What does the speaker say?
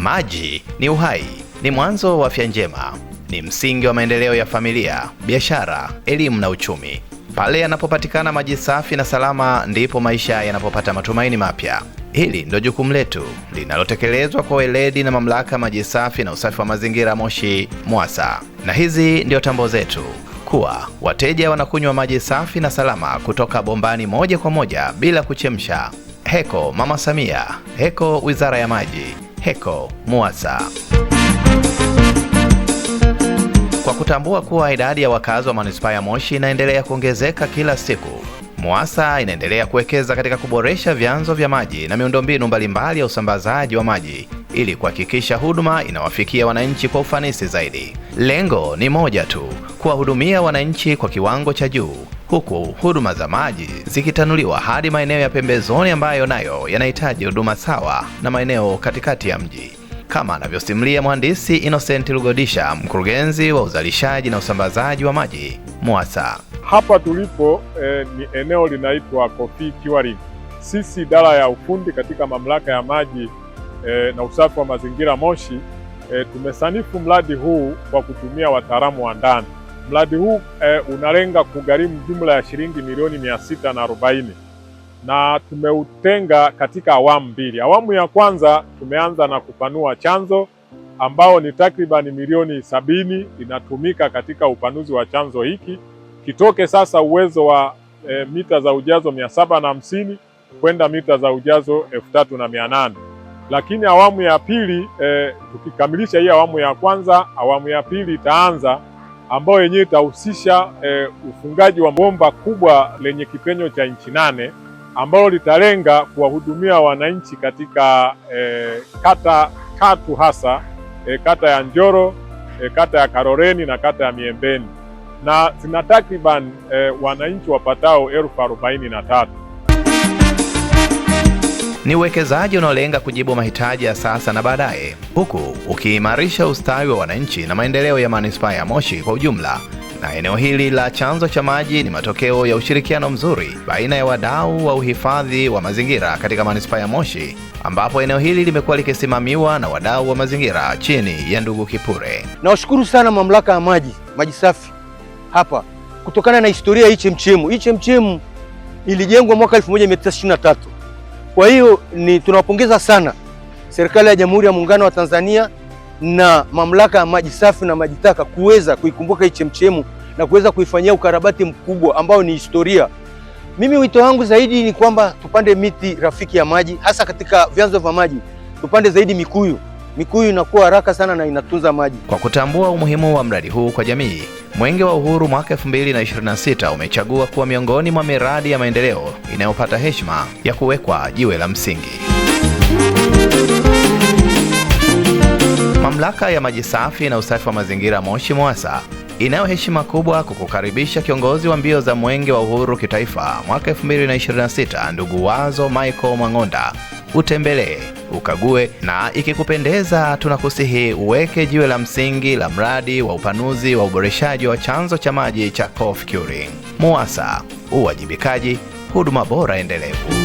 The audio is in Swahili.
Maji ni uhai, ni mwanzo wa afya njema, ni msingi wa maendeleo ya familia, biashara, elimu na uchumi. Pale yanapopatikana maji safi na salama, ndipo maisha yanapopata matumaini mapya. Hili ndio jukumu letu linalotekelezwa kwa weledi na mamlaka maji safi na usafi wa mazingira Moshi MUWASA. Na hizi ndio tambo zetu kuwa wateja wanakunywa maji safi na salama kutoka bombani moja kwa moja bila kuchemsha. Heko Mama Samia, heko Wizara ya Maji, heko MUWASA. Kwa kutambua kuwa idadi ya wakazi wa manispaa ya Moshi inaendelea kuongezeka kila siku, MUWASA inaendelea kuwekeza katika kuboresha vyanzo vya maji na miundombinu mbalimbali ya usambazaji wa maji ili kuhakikisha huduma inawafikia wananchi kwa ufanisi zaidi. Lengo ni moja tu, kuwahudumia wananchi kwa kiwango cha juu, huku huduma za maji zikitanuliwa hadi maeneo ya pembezoni ambayo nayo yanahitaji huduma sawa na maeneo katikati ya mji, kama anavyosimulia Mhandisi Innocent Lugodisha, mkurugenzi wa uzalishaji na usambazaji wa maji MUWASA. Hapa tulipo ni eneo linaitwa Coffee Curing. Sisi idara ya ufundi katika mamlaka ya maji na usafi wa mazingira Moshi tumesanifu mradi huu kwa kutumia wataalamu wa ndani. Mradi huu unalenga kugharimu jumla ya shilingi milioni 640 na tumeutenga katika awamu mbili. Awamu ya kwanza tumeanza na kupanua chanzo ambao ni takriban milioni 70 inatumika katika upanuzi wa chanzo hiki. Kitoke sasa uwezo wa mita za ujazo 750 kwenda mita za ujazo 3800. Lakini awamu ya pili tukikamilisha hii awamu ya kwanza, awamu ya pili itaanza ambayo yenyewe itahusisha ufungaji wa bomba kubwa lenye kipenyo cha inchi 8 ambalo litalenga kuwahudumia wananchi katika kata tatu hasa kata ya Njoro, kata ya Karoreni na kata ya Miembeni, na zina takriban wananchi wapatao 43,000. Ni uwekezaji unaolenga kujibu mahitaji ya sasa na baadaye, huku ukiimarisha ustawi wa wananchi na maendeleo ya manispaa ya Moshi kwa ujumla. Na eneo hili la chanzo cha maji ni matokeo ya ushirikiano mzuri baina ya wadau wa uhifadhi wa mazingira katika manispaa ya Moshi, ambapo eneo hili limekuwa likisimamiwa na wadau wa mazingira chini ya ndugu Kipure. Nawashukuru sana mamlaka ya maji safi hapa kutokana na historia hii chemchemu. Hii chemchemu ilijengwa mwaka 1923. Kwa hiyo tunawapongeza sana serikali ya Jamhuri ya Muungano wa Tanzania na mamlaka ya maji safi na maji taka kuweza kuikumbuka hii chemchemu na kuweza kuifanyia ukarabati mkubwa ambao ni historia. Mimi wito wangu zaidi ni kwamba tupande miti rafiki ya maji, hasa katika vyanzo vya maji. Tupande zaidi mikuyu. Mikuyu inakuwa haraka sana na inatunza maji. Kwa kutambua umuhimu wa mradi huu kwa jamii, Mwenge wa Uhuru mwaka 2026 umechagua kuwa miongoni mwa miradi ya maendeleo inayopata heshima ya kuwekwa jiwe la msingi. Mamlaka ya maji safi na usafi wa mazingira Moshi MUWASA inayo heshima kubwa kukukaribisha kiongozi wa mbio za Mwenge wa Uhuru kitaifa mwaka 2026, ndugu Wazo Michael Mang'onda. Utembelee, ukague, na ikikupendeza tunakusihi uweke jiwe la msingi la mradi wa upanuzi wa uboreshaji wa chanzo cha maji cha Coffee Curing. MUWASA, uwajibikaji, huduma bora endelevu.